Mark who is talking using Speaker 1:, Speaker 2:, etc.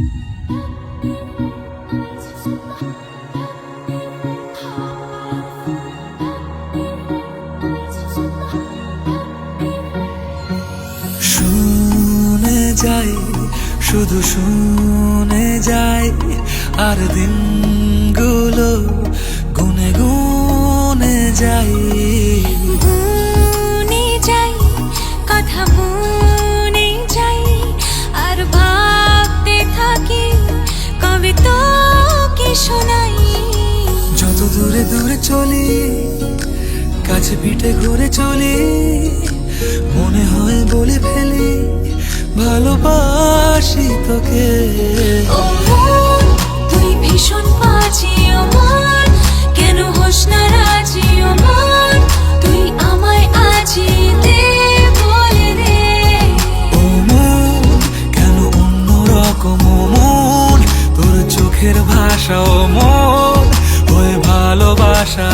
Speaker 1: শুনে যাই, শুধু শুনে যাই, আর দিনগুলো গুনে গুনে যাই।
Speaker 2: গুনে যাই, কথা মনে যাই, আর ভাবতে থাকি কবে তোকে শোনাই।
Speaker 1: যত দূরে দূরে চলি, কাছে পিঠে ঘুরে চলি, মনে হয় বলে ফেলি ভালোবাসি তোকে।
Speaker 2: ও মন, তুই ভীষণ বাজি, ও মন, কেন হোস না রাজি, ও মন, তুই আমায় আজি দে, বলে দে।
Speaker 1: ও মন, কেন অন্য রকম ও মন, তোর চোখের ভাষা ও মন, ওই ভালোবাসা